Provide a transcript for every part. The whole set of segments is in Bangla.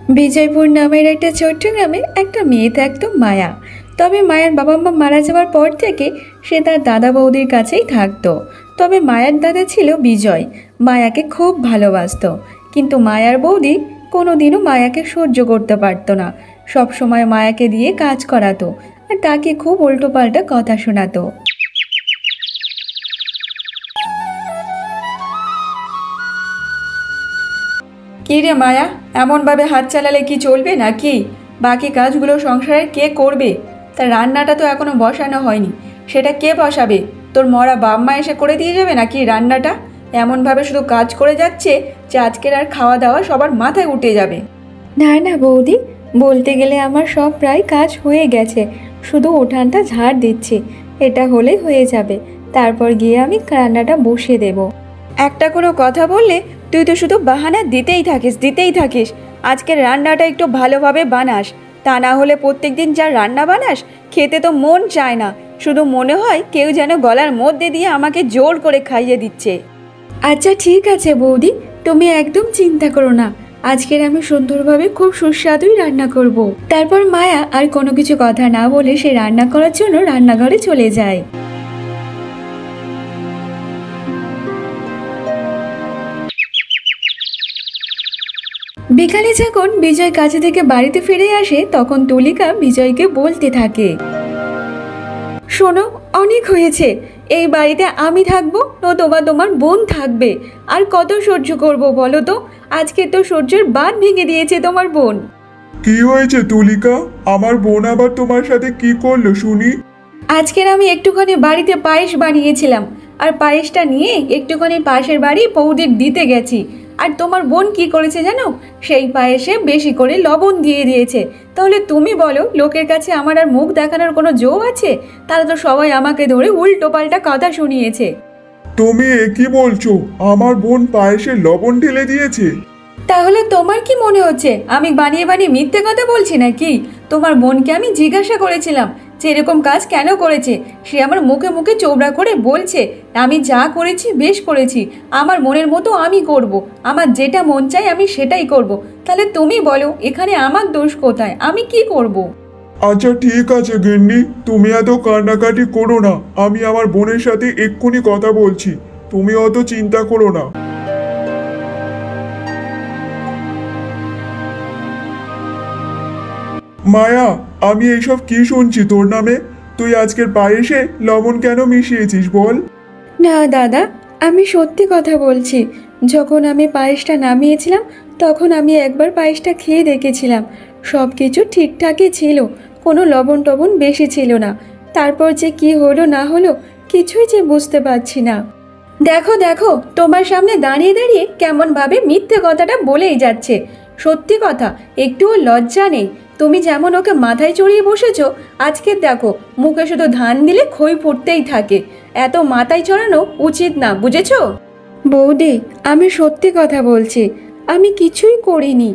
বিজয়পুর নামের একটা ছোট্ট গ্রামে একটা মেয়ে থাকতো মায়া। তবে মায়ের বাবা মা মারা যাওয়ার পর থেকে সে তার দাদা বৌদির কাছেই থাকতো। তবে মায়ার দাদা ছিল বিজয়, মায়াকে খুব ভালোবাসতো। কিন্তু মায়ার বৌদি কোনোদিনও মায়াকে সহ্য করতে পারতো না। সব সময় মায়াকে দিয়ে কাজ করাতো আর তাকে খুব উল্টোপাল্টা কথা শোনাতো। কী রে মায়া, এমনভাবে হাত চালালে কি চলবে নাকি? বাকি কাজগুলো সংসারের কে করবে? তার রান্নাটা তো এখনো বসানো হয়নি, সেটা কে বসাবে? তোর মরা বাপ মা এসে করে দিয়ে যাবে নাকি রান্নাটা? এমনভাবে শুধু কাজ করে যাচ্ছে যে আজকের আর খাওয়া দাওয়া সবার মাথায় উঠে যাবে। না না বৌদি, বলতে গেলে আমার সব প্রায় কাজ হয়ে গেছে, শুধু উঠানটা ঝাড় দিচ্ছি, এটা হলেই হয়ে যাবে। তারপর গিয়ে আমি রান্নাটা বসিয়ে দেব। একটা কোনো কথা বললে তুই তো শুধু বাহানা দিতেই থাকিস। আজকের রান্নাটা একটু ভালোভাবে বানাস, তা না হলে প্রত্যেকদিন যা রান্না বানাস খেতে তো মন চায় না, শুধু মনে হয় কেউ যেন গলার মধ্যে দিয়ে আমাকে জোর করে খাইয়ে দিচ্ছে। আচ্ছা ঠিক আছে বৌদি, তুমি একদম চিন্তা করো না, আজকের আমি সুন্দরভাবে খুব সুস্বাদুই রান্না করব। তারপর মায়া আর কোনো কিছু কথা না বলে সে রান্না করার জন্য রান্নাঘরে চলে যায়। বিকালে যখন বিজয় কাজে থেকে বাড়িতে ফিরে আসে তখন তুলিকা বিজয়কে বলতে থাকে, শোনো, অনেক হয়েছে, এই বাড়িতে আমি থাকবো নতুবা তোমার বোন থাকবে। আর কত সহ্য করব বলো তো? আজকে তো সহ্যের বাঁধ ভেঙে দিয়েছে তোমার বোন। কি হয়েছে তুলিকা? আমার বোন আবার তোমার সাথে কি করলো শুনি? আজকের আমি একটুখানি বাড়িতে পায়েস বানিয়েছিলাম, আর পায়েসটা নিয়ে একটুখানি পাশের বাড়ি বৌদির দিতে গেছি। আর তোমার বোন কি করেছে জানো? সেই পায়েসে বেশি করে লবণ দিয়ে দিয়েছে। তাহলে তুমি বলো, লোকের কাছে আমার আর মুখ দেখানোর কোনো জো আছে? তারা তো সবাই আমাকে ধরে উল্টো পাল্টা কথা শুনিয়েছে। তুমি এ কি বলছো? আমার বোন পায়েসে লবণ ঢেলে দিয়েছে? তাহলে তোমার কি মনে হচ্ছে আমি বানিয়ে বানিয়ে মিথ্যে কথা বলছি নাকি? তোমার বোনকে আমি জিজ্ঞাসা করেছিলাম যে এরকম কাজ কেন করেছে, সে আমার মুখে মুখে চোবড়া করে বলছে আমি যা করেছি বেশ করেছি, আমার মনের মতো আমি করব, আমার যেটা মন চায় আমি সেটাই করব। তাহলে তুমি বলো এখানে আমার দোষ কোথায়? আমি কি করব? আচ্ছা ঠিক আছে গিন্নি, তুমি এত কান্নাকাটি করো না, আমি আমার বোনের সাথে এক্ষুনি কথা বলছি, তুমি অত চিন্তা করো না। মায়া, আমি এইসব কি শুনছি তোর নামে? তুই আজকের পায়েসে লবণ কেন মিশিয়েছিস বল? না দাদা, আমি সত্যি কথা বলছি। যখন আমি পায়েসটা নামিয়েছিলাম তখন আমি একবার পায়েসটা খেয়ে দেখেছিলাম, সব কিছু ঠিকঠাকই ছিল, কোনো লবণ টবণ বেশি ছিল না। তারপর যে কি হলো না হলো কিছুই যে বুঝতে পারছি না। দেখো দেখো, তোমার সামনে দাঁড়িয়ে দাঁড়িয়ে কেমনভাবে মিথ্যে কথাটা বলেই যাচ্ছে। সত্যি কথা, একটুও লজ্জা নেই। তুমি যেমন ওকে মাথায় চড়িয়ে বসেছো, আজকে দেখো মুখে শুধু ধান দিলে খই ফুটতেই থাকে। এত মাথায় চড়ানো উচিত না, বুঝেছো? বৌদি, আমি সত্যি কথা বলছি, আমি কিছুই করিনি।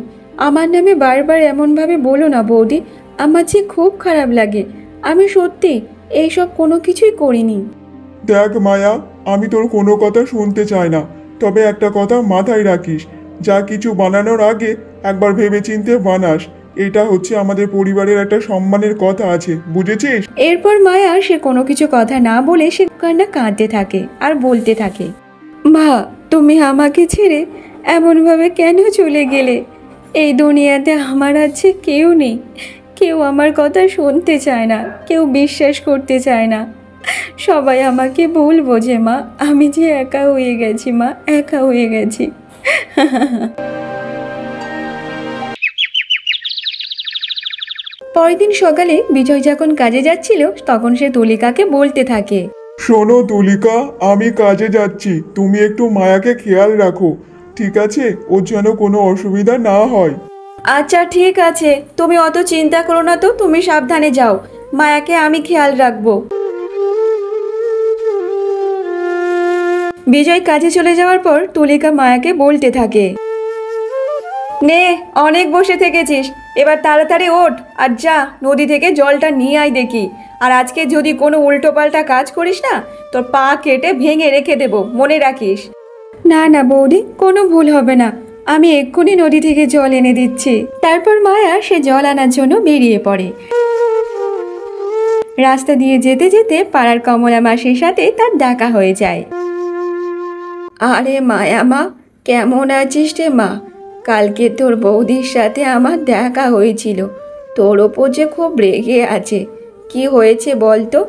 আমার নামে বারবার এমনভাবে বলো না বৌদি, আমার যে খুব খারাপ লাগে। আমি সত্যি এইসব কোনো কিছুই করিনি। দেখ মায়া, আমি তোর কোনো কথা শুনতে চাই না, তবে একটা কথা মাথায় রাখিস, যা কিছু বানানোর আগে একবার ভেবেচিন্তে বানাস। এটা হচ্ছে আমাদের পরিবারের একটা সম্মানের কথা আছে, বুঝেছিস? এরপর মায়া সে কোনো কিছু কথা না বলে সে কান্না কাঁদতে থাকে আর বলতে থাকে, মা, তুমি আমাকে ছেড়ে এমনভাবে কেন চলে গেলে? এই দুনিয়াতে আমার আছে কেউ নেই, কেউ আমার কথা শুনতে চায় না, কেউ বিশ্বাস করতে চায় না, সবাই আমাকে ভুল বোঝে মা। আমি যে একা হয়ে গেছি মা, একা হয়ে গেছি। পরের দিন সকালে বিজয় যখন কাজে যাচ্ছিল তখন সে তুলিকাকে বলতে থাকে, শোনো তুলিকা, আমি কাজে যাচ্ছি, তুমি একটু মায়াকে খেয়াল রাখো, ঠিক আছে? ওর যেন কোনো অসুবিধা না হয়। আচ্ছা ঠিক আছে, তুমি অত চিন্তা করো না তো, তুমি সাবধানে যাও, মায়াকে আমি খেয়াল রাখবো। বিজয় কাজে চলে যাওয়ার পর তুলিকা মায়াকে বলতে থাকে, নে, অনেক বসে থেকেছিস, এবার তাড়াতাড়ি ওঠ আর যা নদী থেকে জলটা নিয়ে আয় দেখি। আর আজকে যদি কোনো উল্টোপাল্টা কাজ করিস না, তোর পা কেটে ভেঙে রেখে দেব, মনে রাখিস। না না বৌদি, কোনো ভুল হবে না, আমি এক্ষুনি নদী থেকে জল এনে দিচ্ছি। তারপর মায়া সে জল আনার জন্য বেরিয়ে পড়ে। রাস্তা দিয়ে যেতে যেতে পাড়ার কমলা মাসির সাথে তার দেখা হয়ে যায়। আরে মায়া মা, কেমন আছিস রে মা? কালকে তোর বৌদির সাথে আমার দেখা হয়েছিল, তোর ওপর যে খুব রেগে আছে। কি হয়েছে বলতো?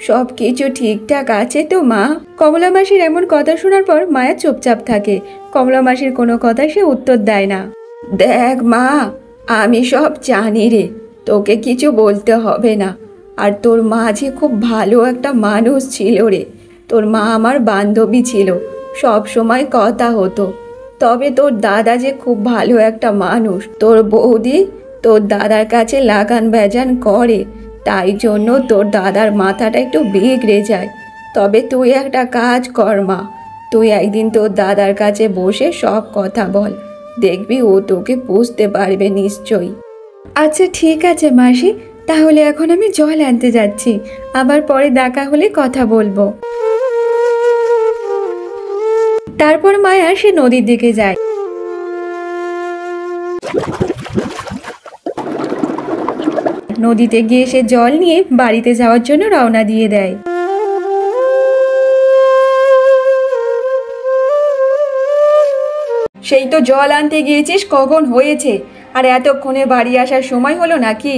সব কিছু ঠিকঠাক আছে তো মা? কমলা মাসির এমন কথা শোনার পর মায়া চুপচাপ থাকে। কমলা মাসির কোনো কথা সে উত্তর দেয় না। দেখ মা, আমি সব জানি রে, তোকে কিছু বলতে হবে না। আর তোর মা যে খুব ভালো একটা মানুষ ছিল রে। তোর মা আমার বান্ধবী ছিল, সব সময় কথা হতো। তবে তোর দাদা যে খুব ভালো একটা মানুষ। তোর বৌদি তোর দাদার কাছে লাগান বেজান করে, তাই জন্য তোর দাদার মাথাটা একটু বিগড়ে যায়। তবে তুই একটা কাজ কর মা, তুই একদিন তোর দাদার কাছে বসে সব কথা বল, দেখবি ও তোকে বুঝতে পারবে নিশ্চয়ই। আচ্ছা ঠিক আছে মাসি, তাহলে এখন আমি জল আনতে যাচ্ছি, আবার পরে দেখা হলে কথা বলবো। তারপর মায়া সে নদীর দিকে যায়। নদীতে গিয়ে সে জল নিয়ে বাড়িতে যাওয়ার জন্য রওনা দিয়ে দেয়। সেই তো জল আনতে গিয়েছিস, কখন হয়েছে? আর এতক্ষণে বাড়ি আসার সময় হলো নাকি?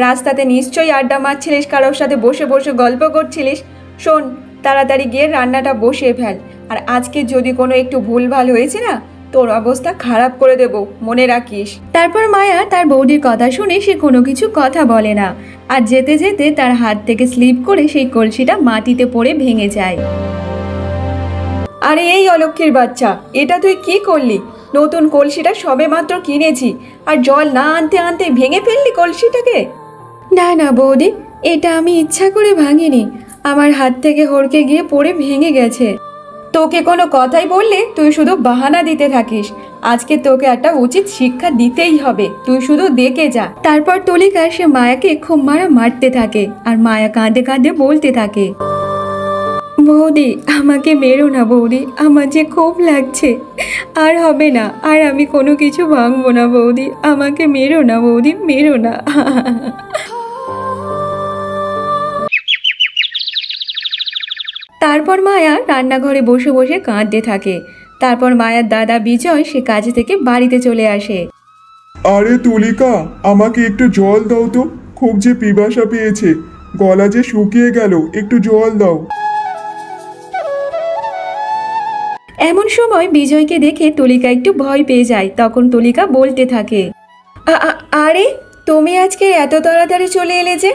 রাস্তাতে নিশ্চয়ই আড্ডা মারছিলিস, কারোর সাথে বসে বসে গল্প করছিলিস। শোন, তাড়াতাড়ি গিয়ে রান্নাটা বসিয়ে ফেল। আর আজকে যদি কোনো একটু ভুলভাল হয়েছে না, তোর অবস্থা খারাপ করে দেব, মনে রাখিস। তারপর মায়া তার বৌদির কথা শুনে সে কোনো কিছু কথা বলে না। আর যেতে যেতে তার হাত থেকে স্লিপ করে সেই কলসিটা মাটিতে পড়ে ভেঙে যায়। আরে এই অলক্ষীর বাচ্চা, এটা তুই কি করলি? নতুন কলসিটা সবে মাত্র কিনেছি, আর জল না আনতে আনতে ভেঙে ফেললি কলসিটাকে? না না বৌদি, এটা আমি ইচ্ছা করে ভাঙিনি, আমার হাত থেকে হড়কে গিয়ে পড়ে ভেঙে গেছে। তোকে কোনো কথাই বললে তুই শুধু বাহানা দিতে থাকিস। আজকে তোকে একটা উচিত শিক্ষা দিতেই হবে, তুই শুধু দেখে যা। তারপর তুলিকা সে মায়াকে খুব মারতে থাকে, আর মায়া কাঁদে কাঁদে বলতে থাকে, বৌদি আমাকে মেরো না বৌদি, আমার যে খুব লাগছে, আর হবে না, আর আমি কোনো কিছু ভাঙবো না বৌদি, আমাকে মেরো না বৌদি, মেরো না। তারপর মায়া রান্নাঘরে বসে বসে কাঁদতে থাকে। তারপর মায়ার দাদা বিজয় সে কাজে থেকে বাড়িতে চলে আসে। আরে তুলিকা, আমাকে একটু জল দাও তো, খুব যে পিপাসা পেয়েছে, গলা যে শুকিয়ে গেল, একটু জল দাও। এমন সময় বিজয়কে দেখে তুলিকা একটু ভয় পেয়ে যায়। তখন তুলিকা বলতে থাকে, আরে তুমি আজকে এত তাড়াতাড়ি চলে এলে যে?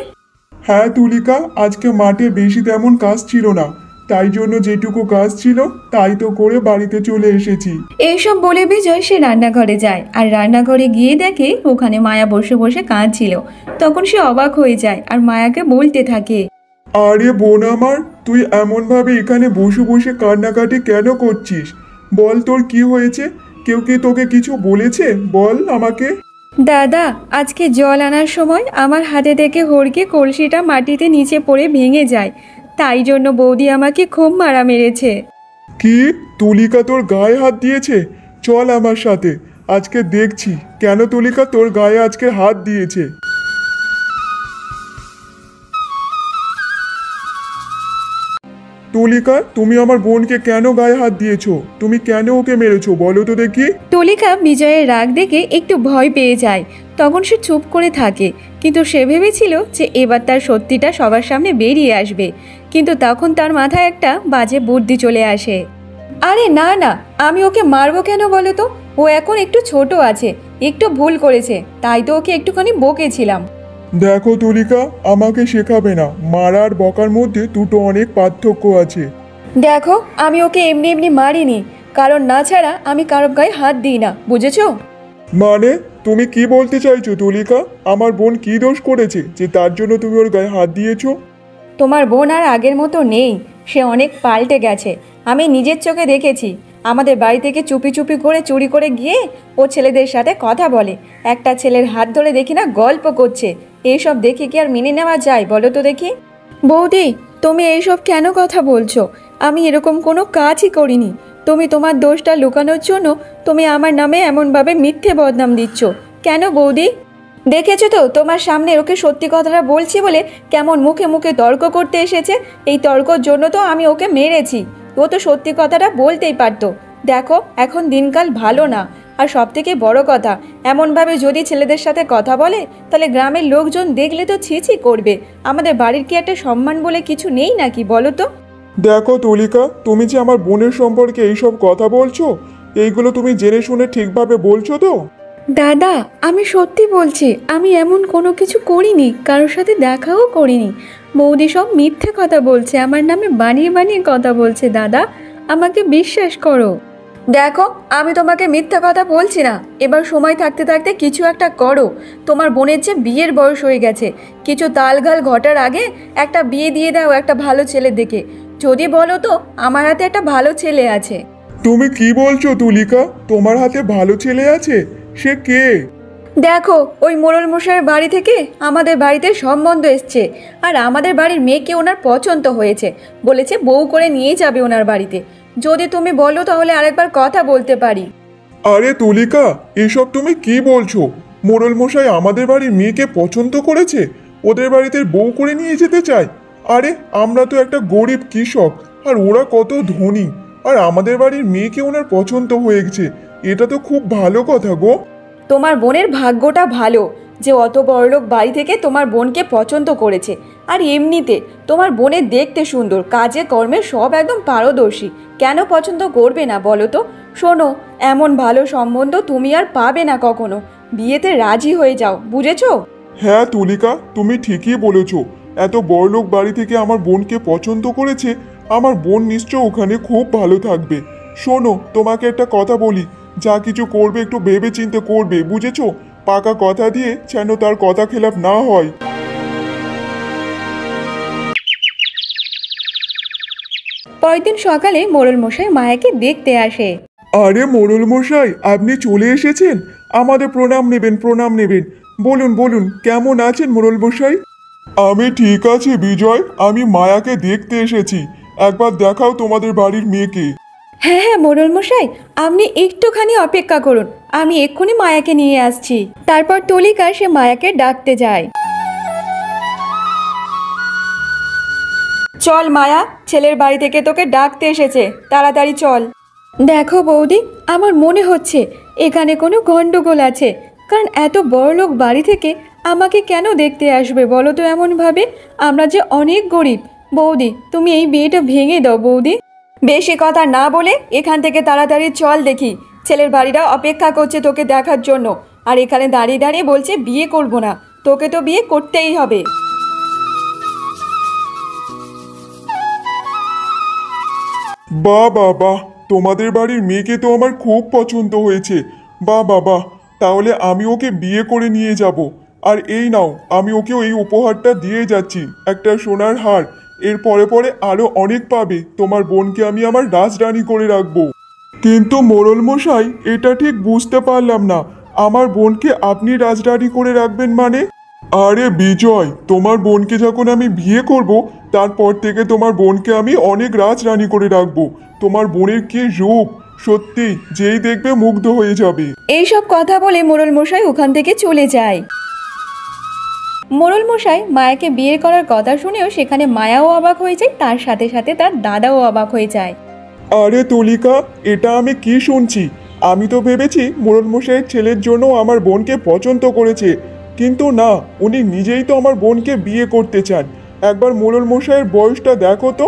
হ্যাঁ তুলিকা, আজকে মাঠে বেশি তেমন কাজ ছিল না, তাই জন্য যেটুকু কাজ ছিল তাই তো করে বাড়িতে চলে এসেছি। এইসব বলে বিজয় সে রান্নাঘরে যায়, আর রান্নাঘরে গিয়ে দেখে ওখানে মায়া বসে বসে কাঁদছিল। তখন সে অবাক হয়ে যায় আর মায়াকে বলতে থাকে, আরে বোন আমার, তুই এমনভাবে এখানে বসে বসে কান্নাকাটি কেন করছিস? বল তোর কি হয়েছে? কেউ কি তোকে কিছু বলেছে? বল আমাকে। দাদা, আজকে জল আনার সময় আমার হাতে থেকে হড়কে কলসিটা মাটিতে নিচে পড়ে ভেঙে যায়, তাই জন্য বৌদি আমাকে খুব মারা মেরেছে। কি, তুলিকা তোর গায়ে হাত দিয়েছে? চল আমার সাথে, আজকে দেখছি কেন তুলিকা তোর গায়ে আজকে হাত দিয়েছে। তুলিকা, তুমি আমার বোনকে কেন গায়ে হাত দিয়েছো? তুমি কেন ওকে মেরেছো বলো তো দেখি। তুলিকা বিজয়ের রাগ দেখে একটু ভয় পেয়ে যায়। তখন সে চুপ করে থাকে, কিন্তু সে ভেবেছিল যে এবার তার সত্যিটা সবার সামনে বেরিয়ে আসবে। কিন্তু তখন তার মাথায় একটা বাজে বুদ্ধি চলে আসে। আরে না না, আমি ওকে মারবো কেন বলো তো? ও এখন একটু ছোট আছে, একটু ভুল করেছে, তাই তো ওকে একটুখানি বকেছিলাম। দেখো তুলিকা, আমাকে শেখাবে না, মারার বকার মধ্যে দুটো অনেক পার্থক্য আছে। দেখো, আমি ওকে এমনি এমনি মারিনি, কারণ না ছাড়া আমি কারোর গায়ে হাত দিই না, বুঝেছো? মানে তুমি কি বলতে চাইছো তুলিকা? আমার বোন কি দোষ করেছে যে তার জন্য তুমি ওর গায়ে হাত দিয়েছো? তোমার বোন আর আগের মতো নেই, সে অনেক পাল্টে গেছে। আমি নিজের চোখে দেখেছি, আমাদের বাড়ি থেকে চুপি চুপি করে চুরি করে গিয়ে ও ছেলেদের সাথে কথা বলে, একটা ছেলের হাত ধরে দেখি না গল্প করছে। এইসব দেখে কি আর মেনে নেওয়া যায় বলো তো দেখি? বৌদি, তুমি এইসব কেন কথা বলছো? আমি এরকম কোনো কাজই করিনি, তুমি তোমার দোষটা লুকানোর জন্য তুমি আমার নামে এমনভাবে মিথ্যে বদনাম দিচ্ছ কেন বৌদি? দেখেছো তো তোমার সামনে ওকে সত্যি কথাটা বলছি বলে কেমন মুখে মুখে তর্ক করতে এসেছে। এই তর্কর জন্য তো আমি ওকে মেরেছি। ও তো সত্যি কথাটা বলতেই পারতো। দেখো এখন দিনকাল ভালো না। আর সবথেকে বড় কথা, এমনভাবে যদি ছেলেদের সাথে কথা বলে তাহলে গ্রামের লোকজন দেখলে তো ছিছি করবে। আমাদের বাড়ির কি একটা সম্মান বলে কিছু নেই নাকি বলো তো? দেখো তুলিকা, তুমি যে আমার বোনের সম্পর্কে এইসব কথা বলছো, এইগুলো তুমি জেনে শুনে ঠিকভাবে বলছো তো? দাদা আমি সত্যি বলছি, আমি এমন কোনো কিছু করিনি, কারোর সাথে দেখাও করিনি। বৌদি সব মিথ্যে কথা বলছে, আমার নামে বানিয়ে বানিয়ে কথা বলছে। দাদা আমাকে বিশ্বাস করো। দেখো আমি তোমাকে মিথ্যা কথা বলছি না। এবার সময় থাকতে থাকতে কিছু একটা করো। তোমার বোনের যে বিয়ের বয়স হয়ে গেছে, কিছু তালগাল ঘটার আগে একটা বিয়ে দিয়ে দাও একটা ভালো ছেলে দেখে। যদি বলো তো আমার হাতে একটা ভালো ছেলে আছে। তুমি কি বলছো তুলিকা? তোমার হাতে ভালো ছেলে আছে? সে কে? দেখো ওই মোড়ল মশাইয়ের বাড়ি থেকে আমাদের বাড়িতে সম্বন্ধ এসছে, আর আমাদের বাড়ির মেয়েকে ওনার পছন্দ হয়েছে, বলেছে বউ করে নিয়ে যাবে ওনার বাড়িতে। যদি তুমি বলো তাহলে আরেকবার কথা বলতে পারি। আরে তুলিকা, এসব তুমি কি বলছো? মোড়ল মশাই আমাদের বাড়ির মেয়েকে পছন্দ করেছে, ওদের বাড়িতে বউ করে নিয়ে যেতে চায়? আরে আমরা তো একটা গরিব কৃষক, আর ওরা কত ধনী, আর আমাদের বাড়ির মেয়েকে ওনার পছন্দ হয়েছে। এটা তো খুব ভালো কথা গো। তোমার বোনের ভাগ্যটা ভালো যে অত বড়লোক বাড়ি থেকে তোমার বোনকে পছন্দ করেছে। আর এমনিতে তোমার বোনের দেখতে সুন্দর, কাজে কর্মে সব একদম পারদর্শী, কেন পছন্দ করবে না বলো তো? শোনো, এমন ভালো সম্বন্ধ তুমি আর পাবে না কখনো। বিয়েতে রাজি হয়ে যাও, বুঝেছো? হ্যাঁ তুলিকা, তুমি ঠিকই বলেছ। এত বড়লোক বাড়ি থেকে আমার বোনকে পছন্দ করেছে, আমার বোন নিশ্চয় ওখানে খুব ভালো থাকবে। শোনো, তোমাকে একটা কথা বলি, যা কিছু করবে একটু ভেবে চিন্তে করবে, বুঝেছো? পাকা কথা দিয়ে যেন তার কথা খেলাপ না হয়। পরের দিন সকালে মোড়ল মশাই মায়াকে দেখতে আসে। আরে মোড়ল মশাই, আপনি চলে এসেছেন? আমাদের প্রণাম নেবেন, প্রণাম নেবেন। বলুন বলুন, কেমন আছেন মোড়ল মশাই? আমি ঠিক আছি বিজয়, আমি মায়াকে দেখতে এসেছি। একবার দেখাও তোমাদের বাড়ির মেয়েকে। হ্যাঁ হ্যাঁ মোড়ল মশাই, আপনি একটুখানি অপেক্ষা করুন, আমি এক্ষুনি মায়াকে নিয়ে আসছি। তারপর তুলিকা সে মায়াকে ডাকতে যায়। চল মায়া, ছেলের বাড়ি থেকে তোকে ডাকতে এসেছে, তাড়াতাড়ি চল। দেখো বৌদি, আমার মনে হচ্ছে এখানে কোনো গন্ডগোল আছে। কারণ এত বড়লোক বাড়ি থেকে আমাকে কেন দেখতে আসবে বলো তো এমনভাবে? আমরা যে অনেক গরিব। বৌদি তুমি এই বিয়েটা ভেঙে দাও বৌদি। বেশি কথা না বলে এখান থেকে তাড়াতাড়ি চল দেখি। ছেলের বাড়িরা অপেক্ষা করছে তোকে দেখার জন্য, আর এখানে দাঁড়িয়ে দাঁড়িয়ে বলছে বিয়ে করব না। তোকে তো বিয়ে করতেই হবে। বাহ বাহ বাহ, তোমাদের বাড়ির মেয়েকে তো আমার খুব পছন্দ হয়েছে। বাহ বাহ বাহ, তাহলে আমি ওকে বিয়ে করে নিয়ে যাব। আর এই নাও, আমি ওকে এই উপহারটা দিয়ে যাচ্ছি, একটা সোনার হার। এর পরে পরে আরো অনেক পাবে। তোমার বোনকে আমি আমার রাজরানী করে রাখবো। কিন্তু মোড়ল মশাই, এটা ঠিক বুঝতে পারলাম না, আমার বোনকে আপনি রাজরানী করে রাখবেন মানে? আরে বিজয়, তোমার বোনকে যখন আমি বিয়ে করব, তারপর থেকে তোমার বোনকে আমি অনেক রাজরানী করে রাখবো। তোমার বোনের কি রূপ, সত্যি যেই দেখবে মুগ্ধ হয়ে যাবে। এইসব কথা বলে মোড়ল মশাই ওখান থেকে চলে যায়। মোড়ল মশাই মায়াকে বিয়ে করার কথা শুনেও সেখানে মায়াও অবাক হয়ে যায়, তার সাথে সাথে তার দাদাও অবাক হয়ে যায়। আরে তুলিকা, এটা আমি কি শুনছি? আমি তো ভেবেছি মোড়ল মশাইয়ের ছেলের জন্য আমার বোনকে পছন্দ করেছে, কিন্তু না, উনি নিজেই তো আমার বোনকে বিয়ে করতে চান। একবার মোড়ল মশাইয়ের বয়সটা দেখো তো।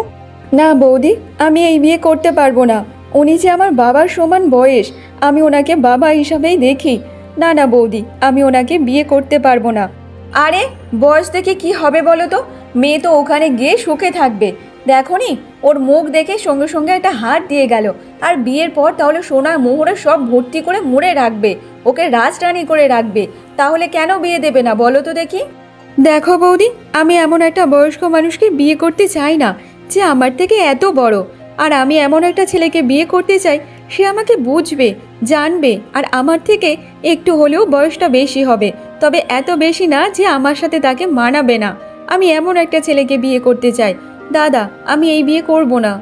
না বৌদি, আমি এই বিয়ে করতে পারবো না। উনি যে আমার বাবার সমান বয়স, আমি ওনাকে বাবা হিসাবেই দেখি। না না বৌদি, আমি ওনাকে বিয়ে করতে পারবো না। আরে বয়স দেখে কি হবে বলো তো? মেয়ে তো ওখানে গিয়ে সুখে থাকবে। দেখো নি, ওর মুখ দেখে সঙ্গে সঙ্গে একটা হার দিয়ে গেল। আর বিয়ের পর তাহলে সোনার মোহরে সব ভর্তি করে মুড়ে রাখবে, ওকে রাজরানী করে রাখবে। তাহলে কেন বিয়ে দেবে না বলো তো দেখি? দেখো বৌদি, আমি এমন একটা বয়স্ক মানুষকে বিয়ে করতে চাই না যে আমার থেকে এত বড়। আর আমি এমন একটা ছেলেকে বিয়ে করতে চাই, সে আমাকে বুঝবে, জানবে, আর আমার থেকে একটু হলেও বয়সটা বেশি হবে, তবে এত বেশি না যে আমার সাথে তাকে মানাবে না। আমি এমন একটা ছেলেকে বিয়ে করতে চাই। দাদা আমি এই বিয়ে করব না।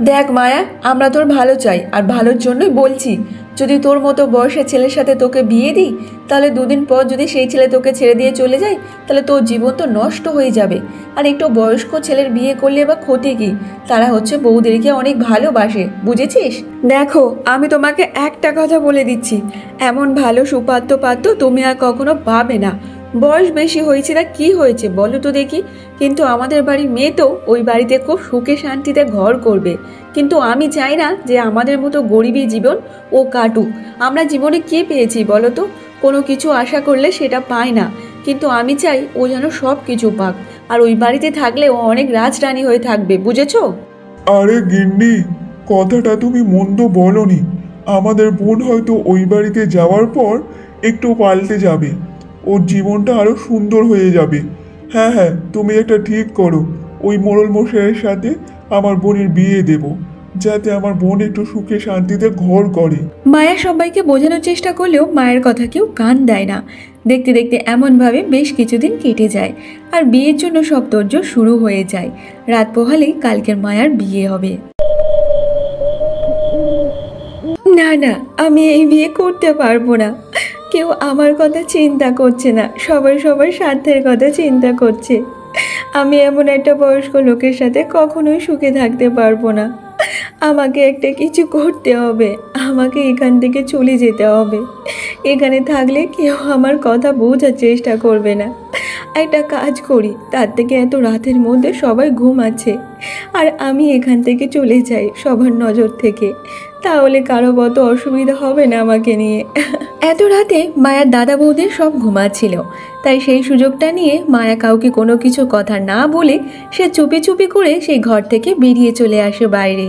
দেখ মায়া, আমরা তোর ভালো চাই আর ভালোর জন্যই বলছি। যদি তোর মতো বয়সের ছেলের সাথে তোকে বিয়ে দিই, তাহলে দুদিন পর যদি সেই ছেলে তোকে ছেড়ে দিয়ে চলে যায়, তাহলে তোর জীবন তো নষ্ট হয়ে যাবে। আর একটু বয়স্ক ছেলের বিয়ে করলে বা ক্ষতি কি? তারা হচ্ছে বউদেরকে অনেক ভালোবাসে, বুঝেছিস? দেখো, আমি তোমাকে একটা কথা বলে দিচ্ছি, এমন ভালো সুপাত্র পাত্র তুমি আর কখনো পাবে না। বয়স বেশি হয়েছে না কি হয়েছে বলো তো দেখি, কিন্তু আমাদের বাড়ির মেয়ে তো ওই বাড়িতে খুব সুখে শান্তিতে ঘর করবে। কিন্তু আমি চাই না যে আমাদের মতো গরিবী জীবন ও কাটুক। আমরা জীবনে কি পেয়েছি বলো তো? কোনো কিছু আশা করলে সেটা পায় না, কিন্তু আমি চাই ও যেন সব কিছু পাক। আর ওই বাড়িতে থাকলে ও অনেক রাজরানী হয়ে থাকবে, বুঝেছো? আরে গিন্নি, কথাটা তুমি মন্দ বলনি। আমাদের বোন হয়তো ওই বাড়িতে যাওয়ার পর একটু পাল্টে যাবে, ওর জীবনটা আরো সুন্দর হয়ে যাবে। হ্যাঁ হ্যাঁ, তুমি একটা ঠিক করো, ওই মোড়ল মশাইয়ের সাথে আমার বোনের বিয়ে দেব, যাতে আমার বোন একটু সুখে শান্তিতে ঘর করে। মায়া সবাইকে বোঝানোর চেষ্টা করলেও মায়ের কথা কেউ কান দেয় না। দেখতে দেখতে এমনভাবে বেশ কিছুদিন কেটে যায়, আর বিয়ের জন্য সব তোড়জোড় শুরু হয়ে যায়। রাত পোহালেই কালকের মায়ার বিয়ে হবে। না না, আমি এই বিয়ে করতে পারবো না। কেউ আমার কথা চিন্তা করছে না, সবাই সবার স্বার্থের কথা চিন্তা করছে। আমি এমন একটা বয়স্ক লোকের সাথে কখনোই সুখে থাকতে পারবো না। আমাকে একটা কিছু করতে হবে, আমাকে এখান থেকে চলে যেতে হবে। এখানে থাকলে কেউ আমার কথা বোঝার চেষ্টা করবে না। একটা কাজ করি, তার থেকে এত রাতের মধ্যে সবাই ঘুমাচ্ছে, আর আমি এখান থেকে চলে যাই সবার নজর থেকে, তাহলে কারো কত অসুবিধা হবে না আমাকে নিয়ে। এত রাতে মায়ার দাদা বৌদের সব ঘুমাচ্ছিল, তাই সেই সুযোগটা নিয়ে মায়া কাউকে কোনো কিছু কথা না বলে সে চুপি চুপি করে সেই ঘর থেকে বেরিয়ে চলে আসে বাইরে।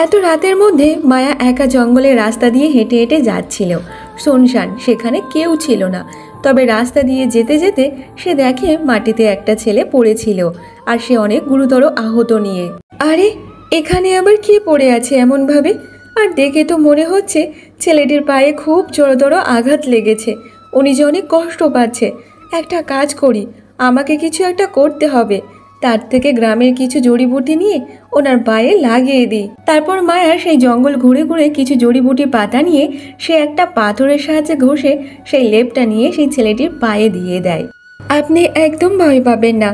এত রাতের মধ্যে মায়া একা জঙ্গলের রাস্তা দিয়ে হেঁটে হেঁটে যাচ্ছিল। শুনশান, সেখানে কেউ ছিল না। তবে রাস্তা দিয়ে যেতে যেতে সে দেখে মাটিতে একটা ছেলে পড়েছিল, আর সে অনেক গুরুতর আহত নিয়ে। আরে, এখানে আবার কে পড়ে আছে এমনভাবে? আর দেখে তো মনে হচ্ছে ছেলেটির পায়ে খুব জোরতর আঘাত লেগেছে, উনি যে অনেক কষ্ট পাচ্ছে। একটা কাজ করি, আমাকে কিছু একটা করতে হবে। তার থেকে গ্রামের কিছু জড়িবুটি নিয়ে ওনার পায়ে লাগিয়ে দিই। তারপর মায়া সেই জঙ্গল ঘুরে ঘুরে কিছু জড়িবুটি পাতা নিয়ে সে একটা পাথরের সাহায্যে ঘষে সেই লেপটা নিয়ে সেই ছেলেটির পায়ে দিয়ে দেয়। আপনি একদম ভয় পাবেন না,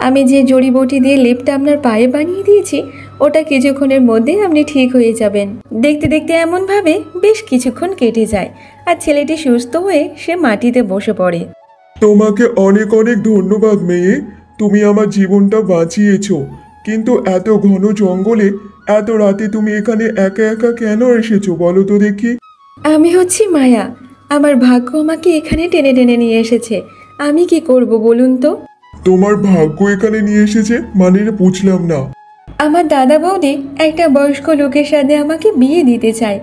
আমি যে জড়িবুটি দিয়ে লেপটা আপনার পায়ে বানিয়ে দিয়েছি, ওটা কিছুক্ষণের মধ্যে আপনি ঠিক হয়ে যাবেন। দেখতে দেখতে এমনভাবে বেশ কিছুক্ষণ কেটে যায়, আর ছেলেটি সুস্থ হয়ে সে মাটিতে বসে পড়ে। তোমাকে অনেক অনেক ধন্যবাদ মেয়ে, তুমি আমার জীবনটা বাঁচিয়েছো। কিন্তু এত ঘন জঙ্গলে এত রাতে তুমি এখানে একা একা কেন এসেছো বলো তো দেখি? আমি হচ্ছি মায়া, আমার ভাগ্য আমাকে এখানে টেনে টেনে নিয়ে এসেছে। আমি কি করব বলুন তো? তোমার ভাগ্য এখানে নিয়ে এসেছে মানে বুঝলাম না। আমার দাদা বৌদি একটা বয়স্ক লোকের সাথে আমাকে বিয়ে দিতে চায়,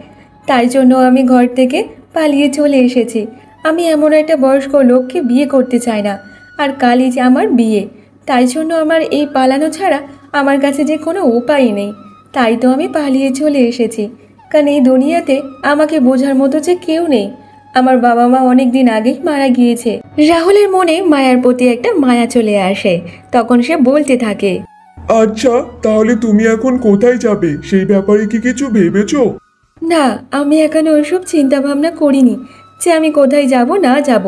তাই জন্য আমি ঘর থেকে পালিয়ে চলে এসেছি। আমি এমন একটা বয়স্ক লোককে বিয়ে করতে চাই না, আর কালই যে আমার বিয়ে, তাই জন্য আমার এই পালানো ছাড়া আমার কাছে যে কোনো উপায় নেই। তাই তো আমি পালিয়ে চলে এসেছি, কারণ এই দুনিয়াতে আমাকে বোঝার মতো যে কেউ নেই। আমার বাবা মা অনেক দিন আগেই মারা গিয়েছে। রাহুলের মনে মায়ার প্রতি একটা মায়া চলে আসে, তখন সে বলতে থাকে, আচ্ছা, তাহলে তুমি এখন কোথায় যাবে সেই ব্যাপারে কি কিছু ভেবেছো? না, আমি এখনো ওইসব চিন্তা ভাবনা করিনি যে আমি কোথায় যাব না যাব।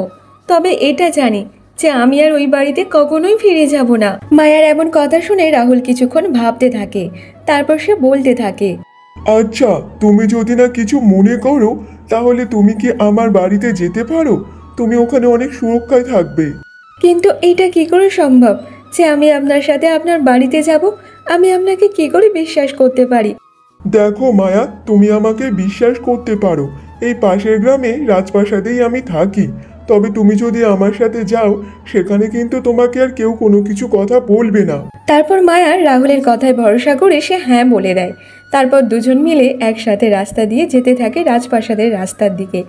তবে এটা জানি যে আমি আর ওই বাড়িতে কখনোই ফিরে যাব না। মায়ার এমন কথা শুনে রাহুল কিছুক্ষণ ভাবতে থাকে, তারপর সে বলতে থাকে, আচ্ছা, তুমি যদি না কিছু মনে করো, তাহলে তুমি কি আমার বাড়িতে যেতে পারো? তুমি ওখানে অনেক সুরক্ষায় থাকবে। কিন্তু এটা কি করে সম্ভব যে আমি আপনার সাথে আপনার বাড়িতে যাব? আমি আপনাকে কি করে বিশ্বাস করতে পারি? দেখো মায়া, তুমি আমাকে বিশ্বাস করতে পারো, এই পাশের গ্রামে রাজপ্রাসাদেই আমি থাকি। তবে তুমি যদি আমার সাথে যাও, সেখানে কিন্তু তোমাকে আর কেউ কোনো কিছু কথা বলবে না। তারপর মায়া রাহুলের কথায় ভরসা করে সে হ্যাঁ বলে দেয়। তারপর দুজন মিলে একসাথে রাস্তা দিয়ে যেতে থাকে রাজপ্রাসাদের রাস্তার দিকে।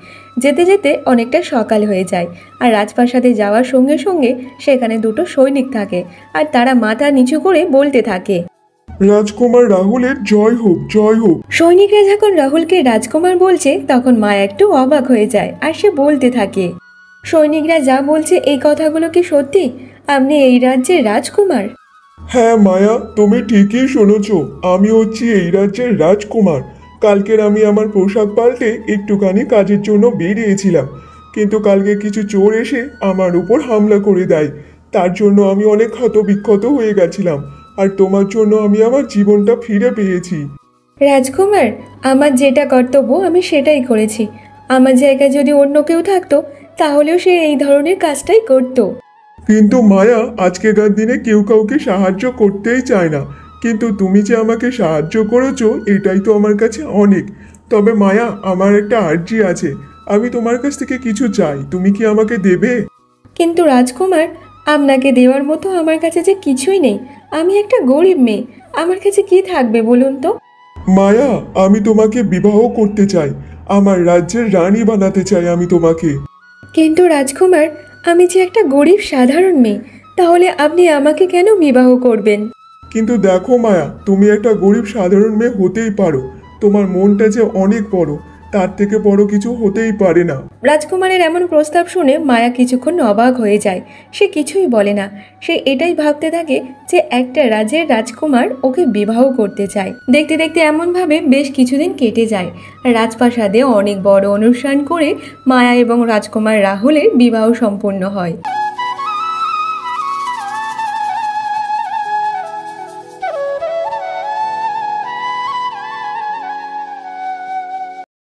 যেতে যেতে অনেকটা সকাল হয়ে যায়, আর রাজপ্রাসাদে যাওয়ার সঙ্গে সঙ্গে সেখানে দুটো সৈনিক থাকে, আর তারা মাথা নিচু করে বলতে থাকে, রাজকুমার রাহুলের জয় হোক, জয় হোক। সৈনিকরা যখন রাহুলকে রাজকুমার বলছে, তখন মায়া একটু অবাক হয়ে যায়, আর সে বলতে থাকে, সৈনিকরা যা বলছে এই কথাগুলো কি সত্যি? আপনি এই রাজ্যের রাজকুমার? হ্যাঁ মায়া, তুমি ঠিকই শুনেছ। আমি হচ্ছি এই রাজ্যের রাজকুমার। কালকের আমি আমার পোশাক পাল্টে একটুখানি কাজের জন্য বেরিয়েছিলাম, কিন্তু কালকে কিছু চোর এসে আমার উপর হামলা করে দেয়। তার জন্য আমি অনেক ক্ষতবিক্ষত হয়ে গেছিলাম, আর তোমার জন্য আমি আমার জীবনটা ফিরে পেয়েছি। রাজকুমার, আমার যেটা কর্তব্য আমি সেটাই করেছি। আমার জায়গায় যদি অন্য কেউ থাকতো তাহলেও সে এই ধরনের কাজটাই করতো। কিন্তু মায়া, আজকেকার দিনে কেউ কাউকে সাহায্য করতেই চায় না, কিন্তু তুমি যে আমাকে সাহায্য করেছো এটাই তো আমার কাছে অনেক। তবে মায়া, আমার একটা আর্জি আছে। আমি তোমার কাছ থেকে কিছু চাই, তুমি কি আমাকে দেবে? কিন্তু রাজকুমার, আপনাকে দেওয়ার মতো আমার কাছে যে কিছুই নেই। আমি একটা গরিব মেয়ে, আমার কাছে কি থাকবে বলুন তো? মায়া, আমি তোমাকে বিবাহ করতে চাই। আমার রাজ্যের রানী বানাতে চাই আমি তোমাকে। কিন্তু রাজকুমার, আমি যে একটা গরিব সাধারণ মেয়ে, তাহলে আপনি আমাকে কেন বিবাহ করবেন? কিন্তু দেখো মায়া, তুমি একটা গরিব সাধারণ মেয়ে হতেই পারো, তোমার মনটা যে অনেক বড়, তার থেকে বড় কিছু হতেই পারে না। রাজকুমারের এমন প্রস্তাব শুনে মায়া কিছুক্ষণ অবাক হয়ে যায়। সে কিছুই বলে না। সে এটাই ভাবতে থাকে যে একটা রাজ্যের রাজকুমার ওকে বিবাহ করতে চায়। দেখতে দেখতে এমনভাবে বেশ কিছুদিন কেটে যায়। রাজপ্রাসাদে অনেক বড় অনুষ্ঠান করে মায়া এবং রাজকুমার রাহুলের বিবাহ সম্পন্ন হয়।